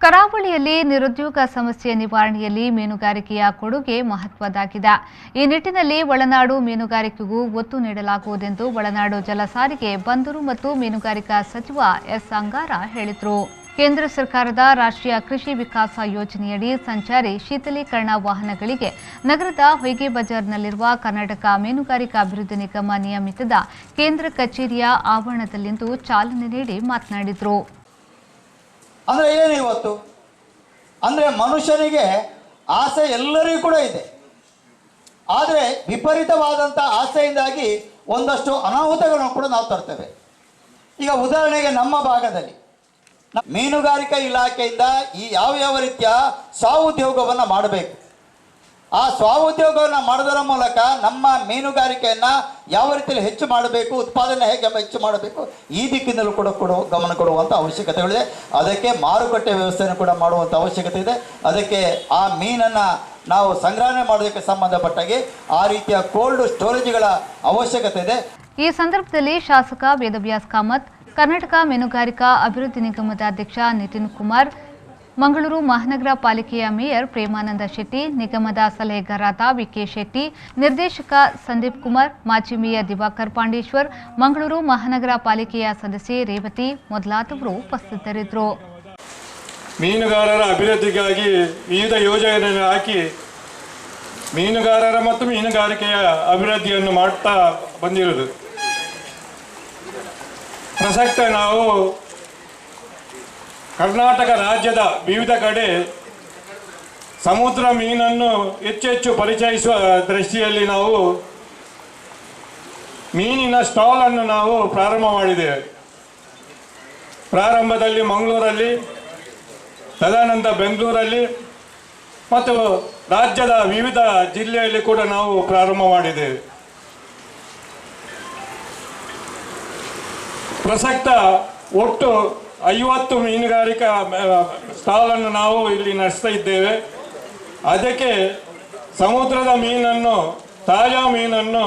ಕರಾವಳಿಯಲ್ಲಿ ನಿರುದ್ಯೋಗ ಸಮಸ್ಯೆ ನಿವಾರಣೆಯಲ್ಲಿ ಮೀನುಗಾರಿಕೆಯ ಕೊಡುಗೆ ಮಹತ್ವದ್ದಾಗಿದೆ. ಈ ನಿಟ್ಟಿನಲ್ಲಿ ಒಳನಾಡು ಮೀನುಗಾರಿಕೆಗೂ ಒತ್ತು ನೀಡಲಾಗುವುದೆಂದು ಒಳನಾಡು ಜಲಸಾರಿಗೆ, ಬಂದರು ಮತ್ತು ಮೀನುಗಾರಿಕಾ ಸಚಿವ ಎಸ್. ಅಂಗಾರ ಹೇಳಿದರು. ಕೇಂದ್ರ ಸರ್ಕಾರದ ರಾಷ್ಟ್ರೀಯ ಕೃಷಿ ವಿಕಾಸ ಯೋಜನೆಯಡಿ ಸಂಚಾರಿ ಶೀತಲೀಕರಣ ವಾಹನಗಳಿಗೆ ನಗರದ ಹೊಯ್ಗೆ ಬಜಾರ್ನಲ್ಲಿರುವ ಕರ್ನಾಟಕ ಮೀನುಗಾರಿಕಾ ಅಭಿವೃದ್ಧಿ ನಿಗಮ ನಿಯಮಿತದ ಕೇಂದ್ರ ಕಚೇರಿಯ ಆವರಣದಲ್ಲಿಂದು ಚಾಲನೆ ನೀಡಿ ಮಾತನಾಡಿದರು. ಅಂದರೆ ಏನು ಇವತ್ತು ಅಂದರೆ ಮನುಷ್ಯನಿಗೆ ಆಸೆ ಎಲ್ಲರಿಗೂ ಕೂಡ ಇದೆ. ಆದರೆ ವಿಪರೀತವಾದಂಥ ಆಸೆಯಿಂದಾಗಿ ಒಂದಷ್ಟು ಅನಾಹುತಗಳನ್ನು ಕೂಡ ನಾವು ತರ್ತೇವೆ. ಈಗ ಉದಾಹರಣೆಗೆ ನಮ್ಮ ಭಾಗದಲ್ಲಿ ಮೀನುಗಾರಿಕಾ ಇಲಾಖೆಯಿಂದ ಯಾವ ರೀತಿಯ ಸ್ವಾಉದ್ಯೋಗವನ್ನು ಮಾಡಬೇಕು, ಆ ಸ್ವಾಉದ್ಯೋಗವನ್ನು ಮಾಡೋದರ ಮೂಲಕ ನಮ್ಮ ಮೀನುಗಾರಿಕೆಯನ್ನು ಯಾವ ರೀತಿಯಲ್ಲಿ ಹೆಚ್ಚು ಮಾಡಬೇಕು, ಉತ್ಪಾದನೆ ಹೇಗೆ ಹೆಚ್ಚು ಮಾಡಬೇಕು, ಈ ದಿಕ್ಕಿನಲ್ಲೂ ಕೂಡ ಗಮನ ಕೊಡುವಂಥ ಅವಶ್ಯಕತೆಗಳಿದೆ. ಅದಕ್ಕೆ ಮಾರುಕಟ್ಟೆ ವ್ಯವಸ್ಥೆಯನ್ನು ಕೂಡ ಮಾಡುವಂಥ ಅವಶ್ಯಕತೆ ಇದೆ. ಅದಕ್ಕೆ ಆ ಮೀನನ್ನು ನಾವು ಸಂಗ್ರಹಣೆ ಮಾಡೋದಕ್ಕೆ ಸಂಬಂಧಪಟ್ಟಾಗೆ ಆ ರೀತಿಯ ಕೋಲ್ಡ್ ಸ್ಟೋರೇಜ್ಗಳ ಅವಶ್ಯಕತೆ ಇದೆ. ಈ ಸಂದರ್ಭದಲ್ಲಿ ಶಾಸಕ ವೇದವ್ಯಾಸ್ ಕಾಮತ್, ಕರ್ನಾಟಕ ಮೀನುಗಾರಿಕಾ ಅಭಿವೃದ್ಧಿ ನಿಗಮದ ಅಧ್ಯಕ್ಷ ನಿತಿನ್ ಕುಮಾರ್, ಮಂಗಳೂರು ಮಹಾನಗರ ಪಾಲಿಕೆಯ ಮೇಯರ್ ಪ್ರೇಮಾನಂದ ಶೆಟ್ಟಿ, ನಿಗಮದ ಸಲಹೆಗಾರರಾದ ವಿಕೆ ಶೆಟ್ಟಿ, ನಿರ್ದೇಶಕ ಸಂದೀಪ್ ಕುಮಾರ್, ಮಾಜಿ ಮೇಯರ್ ದಿವಾಕರ್ ಪಾಂಡೇಶ್ವರ್, ಮಂಗಳೂರು ಮಹಾನಗರ ಪಾಲಿಕೆಯ ಸದಸ್ಯೆ ರೇವತಿ ಮೊದಲಾದವರು ಉಪಸ್ಥಿತರಿದ್ದರು. ಮೀನುಗಾರರ ಅಭಿವೃದ್ಧಿಗಾಗಿ ವಿವಿಧ ಯೋಜನೆಗಳನ್ನು ಹಾಕಿ ಮೀನುಗಾರರ ಮತ್ತು ಮೀನುಗಾರಿಕೆಯ ಅಭಿವೃದ್ಧಿಯನ್ನು ಮಾಡ್ತಾ ಬಂದಿರುವುದು. ಪ್ರಸಕ್ತ ನಾವು ಕರ್ನಾಟಕ ರಾಜ್ಯದ ವಿವಿಧ ಕಡೆ ಸಮುದ್ರ ಮೀನನ್ನು ಹೆಚ್ಚು ಪರಿಚಯಿಸುವ ದೃಷ್ಟಿಯಲ್ಲಿ ನಾವು ಮೀನಿನ ಸ್ಟಾಲನ್ನು ನಾವು ಪ್ರಾರಂಭ ಮಾಡಿದ್ದೇವೆ. ಪ್ರಾರಂಭದಲ್ಲಿ ಮಂಗಳೂರಲ್ಲಿ, ತದನಂತರ ಬೆಂಗಳೂರಲ್ಲಿ ಮತ್ತು ರಾಜ್ಯದ ವಿವಿಧ ಜಿಲ್ಲೆಯಲ್ಲಿ ಕೂಡ ನಾವು ಪ್ರಾರಂಭ ಮಾಡಿದ್ದೇವೆ. ಪ್ರಸಕ್ತ ಒಟ್ಟು 50 ಮೀನುಗಾರಿಕಾ ಸ್ಟಾಲನ್ನು ನಾವು ಇಲ್ಲಿ ನಡೆಸ್ತಾ ಇದ್ದೇವೆ. ಅದಕ್ಕೆ ಸಮುದ್ರದ ಮೀನನ್ನು, ತಾಜಾ ಮೀನನ್ನು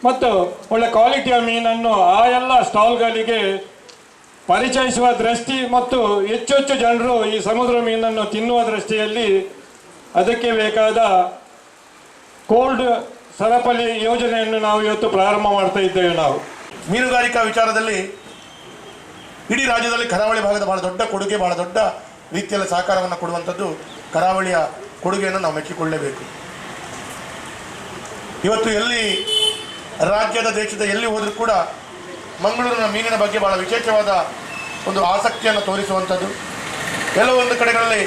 ಮತ್ತು ಒಳ್ಳೆ ಕ್ವಾಲಿಟಿಯ ಮೀನನ್ನು ಆ ಎಲ್ಲ ಸ್ಟಾಲ್ಗಳಿಗೆ ಪರಿಚಯಿಸುವ ದೃಷ್ಟಿ ಮತ್ತು ಹೆಚ್ಚು ಜನರು ಈ ಸಮುದ್ರ ಮೀನನ್ನು ತಿನ್ನುವ ದೃಷ್ಟಿಯಲ್ಲಿ ಅದಕ್ಕೆ ಬೇಕಾದ ಕೋಲ್ಡ್ ಸರಪಳಿ ಯೋಜನೆಯನ್ನು ನಾವು ಇವತ್ತು ಪ್ರಾರಂಭ ಮಾಡ್ತಾ ಇದ್ದೇವೆ. ನಾವು ಮೀನುಗಾರಿಕಾ ವಿಚಾರದಲ್ಲಿ ಇಡೀ ರಾಜ್ಯದಲ್ಲಿ ಕರಾವಳಿ ಭಾಗದ ಬಹಳ ದೊಡ್ಡ ಕೊಡುಗೆ, ಬಹಳ ದೊಡ್ಡ ರೀತಿಯಲ್ಲಿ ಸಹಕಾರವನ್ನು ಕೊಡುವಂಥದ್ದು ಕರಾವಳಿಯ ಕೊಡುಗೆಯನ್ನು ನಾವು ಮೆಚ್ಚಿಕೊಳ್ಳಲೇಬೇಕು. ಇವತ್ತು ಎಲ್ಲಿ ರಾಜ್ಯದ ದೇಶದ ಎಲ್ಲಿ ಹೋದರೂ ಕೂಡ ಮಂಗಳೂರಿನ ಮೀನಿನ ಬಗ್ಗೆ ಬಹಳ ವಿಶೇಷವಾದ ಒಂದು ಆಸಕ್ತಿಯನ್ನು ತೋರಿಸುವಂಥದ್ದು, ಕೆಲವೊಂದು ಕಡೆಗಳಲ್ಲಿ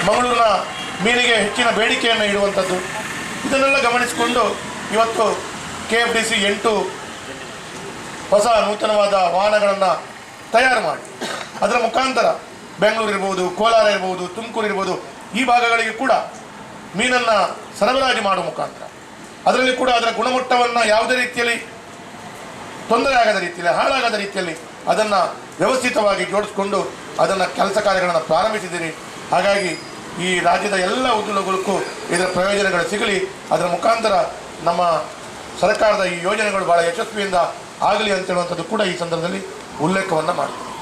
ಮಂಗಳೂರಿನ ಮೀನಿಗೆ ಹೆಚ್ಚಿನ ಬೇಡಿಕೆಯನ್ನು ಇಡುವಂಥದ್ದು, ಇದನ್ನೆಲ್ಲ ಗಮನಿಸಿಕೊಂಡು ಇವತ್ತು KFDC 8 ಹೊಸ ನೂತನವಾದ ವಾಹನಗಳನ್ನು ತಯಾರು ಮಾಡಿ ಅದರ ಮುಖಾಂತರ ಬೆಂಗಳೂರು ಇರ್ಬೋದು, ಕೋಲಾರ ಇರ್ಬೋದು, ತುಮಕೂರು ಇರ್ಬೋದು, ಈ ಭಾಗಗಳಿಗೆ ಕೂಡ ಮೀನನ್ನು ಸರಬರಾಜು ಮಾಡುವ ಮುಖಾಂತರ ಅದರಲ್ಲಿ ಕೂಡ ಅದರ ಗುಣಮಟ್ಟವನ್ನು ಯಾವುದೇ ರೀತಿಯಲ್ಲಿ ತೊಂದರೆ ಆಗದ ರೀತಿಯಲ್ಲಿ, ಹಾಳಾಗದ ರೀತಿಯಲ್ಲಿ ಅದನ್ನು ವ್ಯವಸ್ಥಿತವಾಗಿ ಜೋಡಿಸ್ಕೊಂಡು ಅದನ್ನು ಕೆಲಸ ಕಾರ್ಯಗಳನ್ನು ಪ್ರಾರಂಭಿಸಿದ್ದೀರಿ. ಹಾಗಾಗಿ ಈ ರಾಜ್ಯದ ಎಲ್ಲ ಉದ್ಯೋಗಗಳಿಗೂ ಇದರ ಪ್ರಯೋಜನಗಳು ಸಿಗಲಿ, ಅದರ ಮುಖಾಂತರ ನಮ್ಮ ಸರ್ಕಾರದ ಈ ಯೋಜನೆಗಳು ಭಾಳ ಯಶಸ್ವಿಯಿಂದ ಆಗಲಿ ಅಂತ ಹೇಳುವಂಥದ್ದು ಕೂಡ ಈ ಸಂದರ್ಭದಲ್ಲಿ ಉಲ್ಲೇಖವನ್ನು ಮಾಡ್ತೀವಿ.